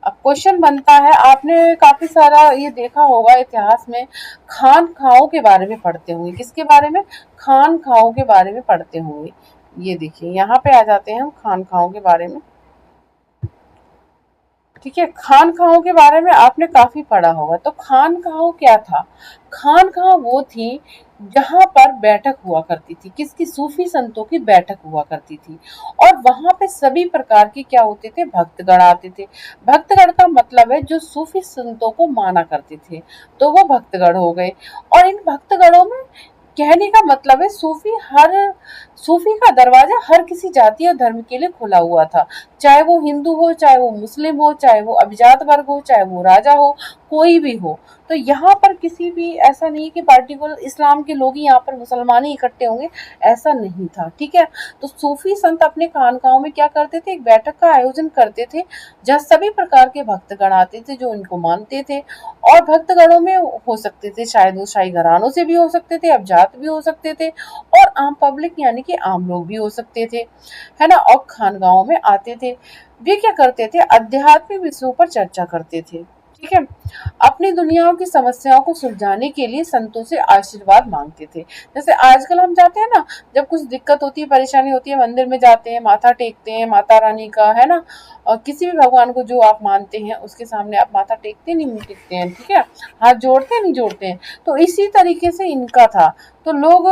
अब क्वेश्चन बनता है, आपने काफी सारा ये देखा होगा इतिहास में, खान खाओं के बारे में पढ़ते होंगे। किसके बारे में? खान खाओं के बारे में पढ़ते होंगे। ये देखिए यहाँ पे आ जाते हैं हम खान खाओं के बारे में, ठीक है। खानकाहों के बारे में आपने काफी पढ़ा होगा। तो खानकाह क्या था? खानकाह वो थी जहां पर बैठक हुआ करती थी, किसकी? सूफी संतों की बैठक हुआ करती थी। और वहां पे सभी प्रकार के क्या होते थे? भक्तगण आते थे। भक्तगण का मतलब है जो सूफी संतों को माना करते थे, तो वो भक्तगण हो गए। और इन भक्तगणों में, कहने का मतलब है, सूफी का दरवाजा हर किसी जाति और धर्म के लिए खुला हुआ था, चाहे वो हिंदू हो, चाहे वो मुस्लिम हो, चाहे वो अभिजात वर्ग हो, चाहे वो राजा हो, कोई भी हो। तो यहाँ पर किसी भी ऐसा नहीं कि पार्टिकुलर इस्लाम के लोग ही यहाँ पर मुसलमान ही इकट्ठे होंगे, ऐसा नहीं था, ठीक है। तो सूफी संत अपने खानकाहों में क्या करते थे? एक बैठक का आयोजन करते थे, जहाँ सभी प्रकार के भक्तगण आते थे जो इनको मानते थे। और भक्तगणों में हो सकते थे, शायद वो शाही घरानों से भी हो सकते थे, अवजात भी हो सकते थे, और आम पब्लिक यानी कि आम लोग भी हो सकते थे, है ना। और खानगाहों में आते थे। वे क्या करते थे? आध्यात्मिक विषयों पर चर्चा करते थे, ठीक है। अपनी दुनियाओं की समस्याओं को सुलझाने के लिए संतों से आशीर्वाद मांगते थे। जैसे आजकल हम जाते हैं ना, जब कुछ दिक्कत होती है, परेशानी होती है, मंदिर में जाते हैं, माथा टेकते हैं माता रानी का, है ना। और किसी भी भगवान को जो आप मानते हैं उसके सामने आप माथा टेकते नहीं टेकते हैं, ठीक है। हाथ जोड़ते नहीं जोड़ते हैं। तो इसी तरीके से इनका था। तो लोग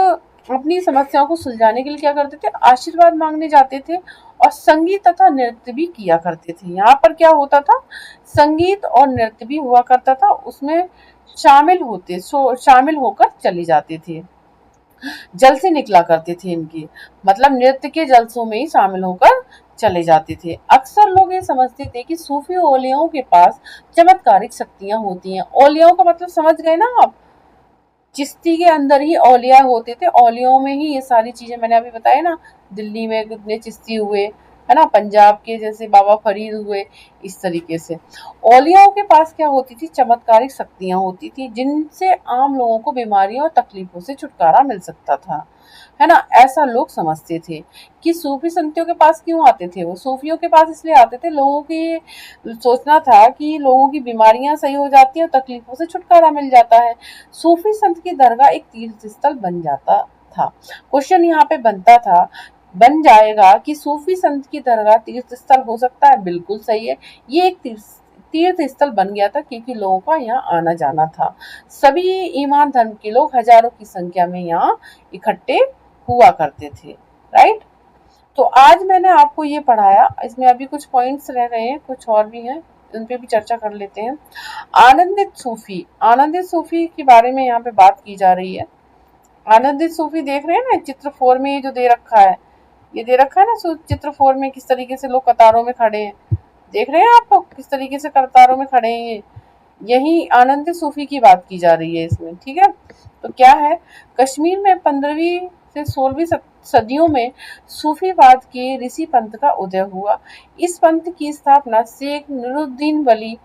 अपनी समस्याओं को सुलझाने के लिए क्या करते थे, आशीर्वाद मांगने जाते थे और संगीत तथा नृत्य भी किया करते थे। यहाँ पर क्या होता था, संगीत और नृत्य भी हुआ करता था, उसमें शामिल होकर चले जाते थे। जल से निकला करते थे इनकी, मतलब नृत्य के जलसों में ही शामिल होकर चले जाते थे। अक्सर लोग ये समझते थे कि सूफी ओलियाओं के पास चमत्कारिक शक्तियां होती हैं। ओलियाओं का मतलब समझ गए ना आप, चिश्ती के अंदर ही औलिया होते थे, औलियाओं में ही ये सारी चीजें मैंने अभी बताया ना, दिल्ली में कितने चिश्ती हुए, है ना, पंजाब के जैसे बाबा फरीद हुए, इस तरीके से औलियाओं के पास क्या होती थी, चमत्कारिक शक्तियां होती थी जिनसे आम लोगों को बीमारियों और तकलीफों से छुटकारा मिल सकता था, है ना। ऐसा लोग समझते थे कि सूफी संतों के पास क्यों आते थे, वो सूफियों के पास इसलिए आते थे, लोगों की सोचना था कि लोगों की बीमारियां सही हो जाती है और तकलीफों से छुटकारा मिल जाता है। सूफी संत की दरगाह एक तीर्थ स्थल बन जाता था। क्वेश्चन यहाँ पे बन जाएगा कि सूफी संत की दरगाह तीर्थ स्थल हो सकता है, बिल्कुल सही है। ये एक तीर्थ स्थल बन गया था क्योंकि लोगों का यहाँ आना जाना था। सभी ईमान धर्म के लोग हजारों की संख्या में यहाँ इकट्ठे हुआ करते थे, राइट। तो आज मैंने आपको ये पढ़ाया, इसमें अभी कुछ पॉइंट्स रह गए हैं, कुछ और भी हैं, उन पे भी चर्चा कर लेते हैं। आनंदित सूफी के बारे में यहाँ पे बात की जा रही है। आनंदित सूफी देख रहे हैं ना, चित्र 4 में ये जो दे रखा है, ये दे रखा है ना चित्र 4 में, किस तरीके से लोग कतारों में खड़े हैं, देख रहे हैं आप लोग किस तरीके से कतारों में खड़े हैं। ये यही आनंद सूफी की बात की जा रही है इसमें, ठीक है। तो क्या है, कश्मीर में 15वीं से 16वीं सदियों में सूफीवाद के ऋषि पंथ का उदय हुआ। इस पंथ की स्थापना शेख नूरुद्दीन वली,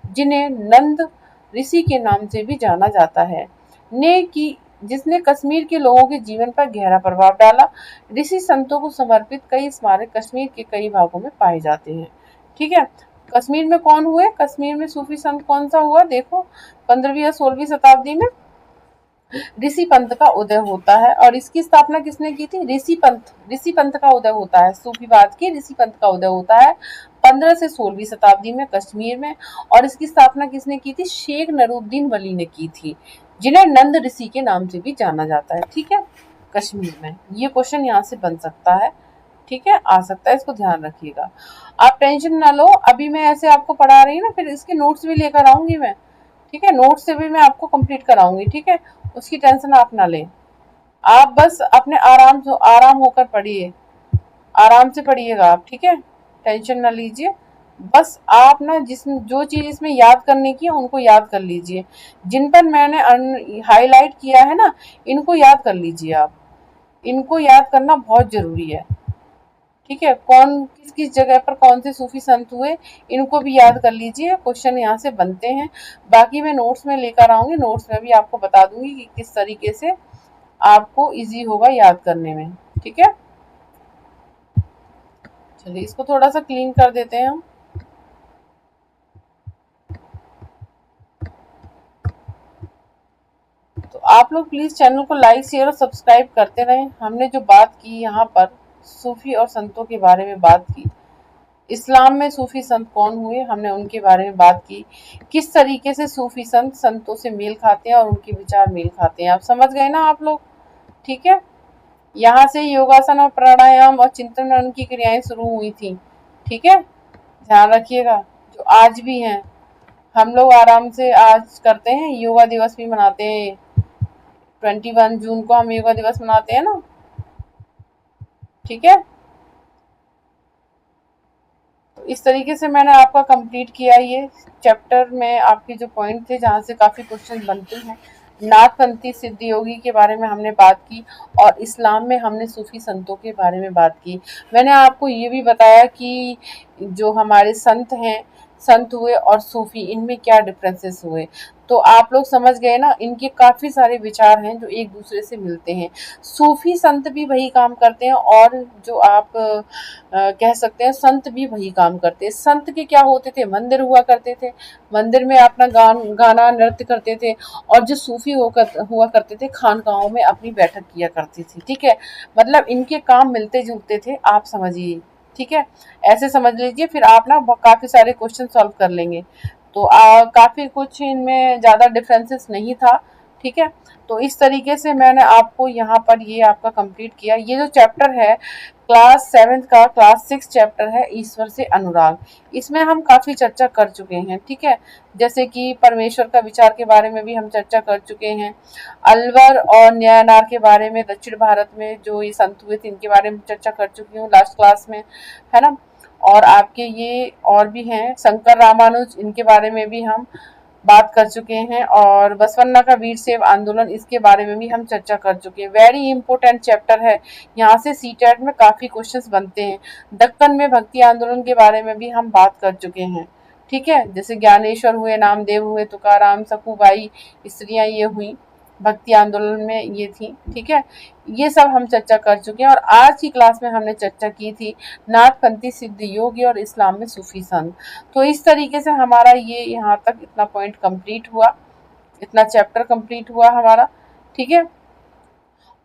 जिन्हें नंद ऋषि के नाम से भी जाना जाता है, ने की, जिसने कश्मीर के लोगों के जीवन पर गहरा प्रभाव डाला। ऋषि संतों को समर्पित कई स्मारक कश्मीर के कई भागों में पाए जाते हैं, ठीक है। कश्मीर में कौन हुए, कश्मीर में सूफी संत कौन सा हुआ, देखो 15वीं या 16वीं शताब्दी में ऋषि पंथ का उदय होता है। और इसकी स्थापना किसने की थी, ऋषि पंथ का उदय होता है, सूफीवाद के ऋषि पंथ का उदय होता है 15 से 16वीं शताब्दी में कश्मीर में। और इसकी स्थापना किसने की थी, शेख नरूद्दीन वली ने की थी, जिन्हें नंद ऋषि के नाम से भी जाना जाता है, ठीक है। कश्मीर में ये क्वेश्चन यहाँ से बन सकता है, ठीक है, आ सकता है, इसको ध्यान रखिएगा। आप टेंशन ना लो, अभी मैं ऐसे आपको पढ़ा रही हूँ ना, फिर इसके नोट्स भी लेकर आऊंगी मैं, ठीक है, नोट्स से भी मैं आपको कंप्लीट कराऊंगी, ठीक है, उसकी टेंशन आप ना लें। आप बस अपने आराम होकर पढ़िए, आराम से पढ़िएगा आप, ठीक है, टेंशन ना लीजिए। बस आप ना जो चीज इसमें याद करने की है उनको याद कर लीजिए, जिन पर मैंने हाईलाइट किया है ना, इनको याद कर लीजिए आप, इनको याद करना बहुत जरूरी है, ठीक है। कौन किस किस जगह पर कौन से सूफी संत हुए, इनको भी याद कर लीजिए, क्वेश्चन यहाँ से बनते हैं। बाकी मैं नोट्स में लेकर आऊंगी, नोट्स में भी आपको बता दूंगी कि किस तरीके से आपको इजी होगा याद करने में, ठीक है। चलिए इसको थोड़ा सा क्लीन कर देते हैं हम। तो आप लोग प्लीज चैनल को लाइक शेयर और सब्सक्राइब करते रहें। हमने जो बात की यहाँ पर सूफी और संतों के बारे में बात की, इस्लाम में सूफी संत कौन हुए हमने उनके बारे में बात की, किस तरीके से सूफी संतों से मेल खाते हैं और उनके विचार मेल खाते हैं, आप समझ गए ना आप लोग, ठीक है। यहाँ से योगासन और प्राणायाम और चिंतन मनन की क्रियाएं शुरू हुई थी, ठीक है, ध्यान रखिएगा, जो आज भी हैं। हम लोग आराम से आज करते हैं, योगा दिवस भी मनाते हैं, 21 जून को हम योगा दिवस मनाते हैं ना, ठीक है। तो इस तरीके से मैंने आपका कंप्लीट किया ये चैप्टर में, आपके जो पॉइंट थे जहाँ से काफ़ी क्वेश्चन बनते हैं। नाथपंथी सिद्ध योगी के बारे में हमने बात की और इस्लाम में हमने सूफी संतों के बारे में बात की। मैंने आपको ये भी बताया कि जो हमारे संत हुए और सूफी, इनमें क्या डिफरेंसेस हुए। तो आप लोग समझ गए ना, इनके काफ़ी सारे विचार हैं जो एक दूसरे से मिलते हैं। सूफी संत भी वही काम करते हैं और जो आप कह सकते हैं संत भी वही काम करते हैं। संत के क्या होते थे, मंदिर हुआ करते थे, मंदिर में अपना गाना नृत्य करते थे, और जो सूफी हुआ करते थे खानकाहों में अपनी बैठक किया करती थी, ठीक है। मतलब इनके काम मिलते जुलते थे, आप समझिए, ठीक है, ऐसे समझ लीजिए, फिर आप ना काफ़ी सारे क्वेश्चन सॉल्व कर लेंगे। तो काफ़ी कुछ इनमें ज़्यादा डिफरेंसेस नहीं था, ठीक है। तो इस तरीके से मैंने आपको यहाँ पर ये आपका कंप्लीट किया। ये जो चैप्टर है क्लास 7 का क्लास 6 चैप्टर है ईश्वर से अनुराग, इसमें हम काफ़ी चर्चा कर चुके हैं। ठीक है, जैसे कि परमेश्वर का विचार के बारे में भी हम चर्चा कर चुके हैं, अलवर और न्यायनार के बारे में, दक्षिण भारत में जो ये संत हुए थे इनके बारे में चर्चा कर चुकी हूँ लास्ट क्लास में, है ना। और आपके ये और भी हैं शंकर रामानुज, इनके बारे में भी हम बात कर चुके हैं, और बसवन्ना का वीर शैव आंदोलन इसके बारे में भी हम चर्चा कर चुके हैं। वेरी इंपॉर्टेंट चैप्टर है, यहाँ से सीटेट में काफी क्वेश्चंस बनते हैं। दक्कन में भक्ति आंदोलन के बारे में भी हम बात कर चुके हैं। ठीक है, जैसे ज्ञानेश्वर हुए, नामदेव हुए, तुकाराम, सखुबाई स्त्रियां ये हुई भक्ति आंदोलन में ये थी। ठीक है, ये सब हम चर्चा कर चुके हैं। और आज की क्लास में हमने चर्चा की थी नाथपंथी सिद्ध योगी और इस्लाम में सूफी संत। तो इस तरीके से हमारा ये यहाँ तक इतना पॉइंट कंप्लीट हुआ, इतना चैप्टर कंप्लीट हुआ हमारा। ठीक है,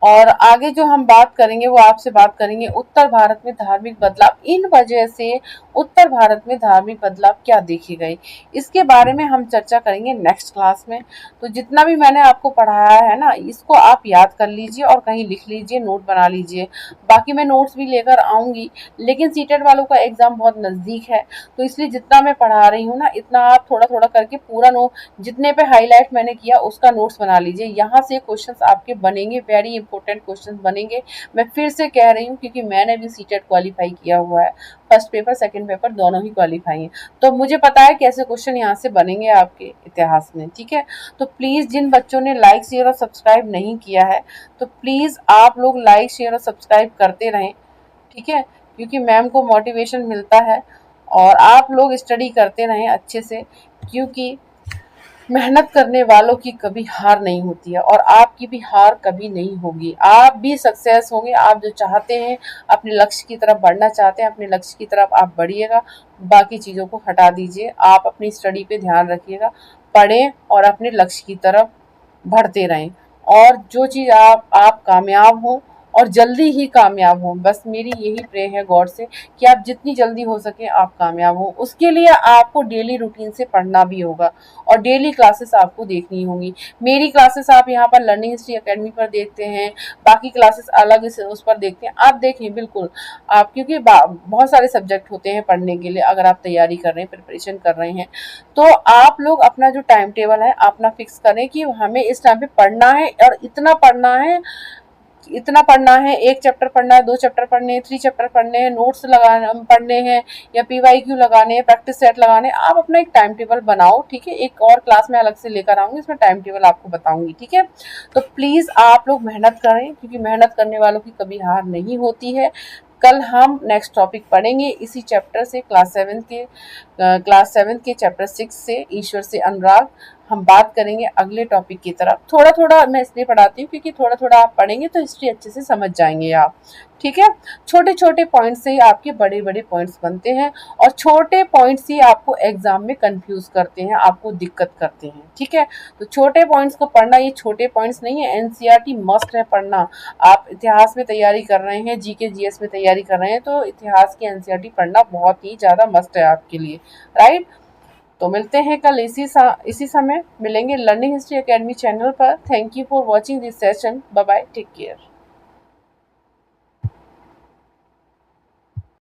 और आगे जो हम बात करेंगे वो आपसे बात करेंगे उत्तर भारत में धार्मिक बदलाव, इन वजह से उत्तर भारत में धार्मिक बदलाव क्या देखे गए, इसके बारे में हम चर्चा करेंगे नेक्स्ट क्लास में। तो जितना भी मैंने आपको पढ़ाया है ना, इसको आप याद कर लीजिए और कहीं लिख लीजिए, नोट बना लीजिए। बाकी मैं नोट्स भी लेकर आऊंगी, लेकिन सीटेट वालों का एग्जाम बहुत नजदीक है, तो इसलिए जितना मैं पढ़ा रही हूँ ना, इतना आप थोड़ा थोड़ा करके पूरा नोट, जितने पे हाईलाइट मैंने किया उसका नोट्स बना लीजिए। यहाँ से क्वेश्चंस आपके बनेंगे, वेरी इंपॉर्टेंट क्वेश्चंस बनेंगे। मैं फिर से कह रही हूँ क्योंकि मैंने भी सीटेट क्वालिफाई किया हुआ है, फर्स्ट पेपर सेकंड पेपर दोनों ही क्वालिफाई हैं, तो मुझे पता है कैसे क्वेश्चन यहाँ से बनेंगे आपके इतिहास में। ठीक है, तो प्लीज जिन बच्चों ने लाइक शेयर और सब्सक्राइब नहीं किया है, तो प्लीज आप लोग लाइक शेयर और सब्सक्राइब करते रहें। ठीक है, क्योंकि मैम को मोटिवेशन मिलता है, और आप लोग स्टडी करते रहें अच्छे से, क्योंकि मेहनत करने वालों की कभी हार नहीं होती है, और आपकी भी हार कभी नहीं होगी। आप भी सक्सेस होंगे, आप जो चाहते हैं, अपने लक्ष्य की तरफ बढ़ना चाहते हैं, अपने लक्ष्य की तरफ आप बढ़िएगा। बाकी चीज़ों को हटा दीजिए, आप अपनी स्टडी पे ध्यान रखिएगा, पढ़ें और अपने लक्ष्य की तरफ बढ़ते रहें। और जो चीज़ आप कामयाब हों, और जल्दी ही कामयाब हों, बस मेरी यही प्रे है गॉड से कि आप जितनी जल्दी हो सके आप कामयाब हो। उसके लिए आपको डेली रूटीन से पढ़ना भी होगा, और डेली क्लासेस आपको देखनी होंगी। मेरी क्लासेस आप यहाँ पर लर्निंग हिस्ट्री एकेडमी पर देखते हैं, बाकी क्लासेस अलग उस पर देखते हैं, आप देखें बिल्कुल। आप क्योंकि बहुत सारे सब्जेक्ट होते हैं पढ़ने के लिए, अगर आप तैयारी कर रहे हैं, प्रिपरेशन कर रहे हैं, तो आप लोग अपना जो टाइम टेबल है अपना फिक्स करें कि हमें इस टाइम पे पढ़ना है, और इतना पढ़ना है, इतना पढ़ना है, एक चैप्टर पढ़ना है, 2 चैप्टर पढ़ने हैं, 3 चैप्टर पढ़ने हैं, नोट्स लगाने पढ़ने हैं, या पीवाईक्यू लगाने हैं, प्रैक्टिस सेट लगाने हैं। आप अपना एक टाइम टेबल बनाओ। ठीक है, एक और क्लास में अलग से लेकर आऊंगी, इसमें टाइम टेबल आपको बताऊंगी। ठीक है, तो प्लीज आप लोग मेहनत करें, क्योंकि मेहनत करने वालों की कभी हार नहीं होती है। कल हम नेक्स्ट टॉपिक पढ़ेंगे इसी चैप्टर से, क्लास 7 के चैप्टर 6 से, ईश्वर से अनुराग। हम बात करेंगे अगले टॉपिक की तरफ। थोड़ा थोड़ा मैं इसलिए पढ़ाती हूँ क्योंकि थोड़ा थोड़ा आप पढ़ेंगे तो हिस्ट्री अच्छे से समझ जाएंगे आप। ठीक है, छोटे छोटे पॉइंट्स से ही आपके बड़े बड़े पॉइंट्स बनते हैं, और छोटे पॉइंट्स ही आपको एग्जाम में कंफ्यूज करते हैं, आपको दिक्कत करते हैं। ठीक है, तो छोटे पॉइंट्स को पढ़ना, ये छोटे पॉइंट्स नहीं है, एनसीईआरटी मस्ट है पढ़ना। आप इतिहास में तैयारी कर रहे हैं, जीके जीएस में तैयारी कर रहे हैं, तो इतिहास की एनसीईआरटी पढ़ना बहुत ही ज्यादा मस्ट है आपके लिए। राइट, तो मिलते हैं कल इसी समय मिलेंगे लर्निंग हिस्ट्री एकेडमी चैनल पर। Thank you for watching this session. Bye bye, take care.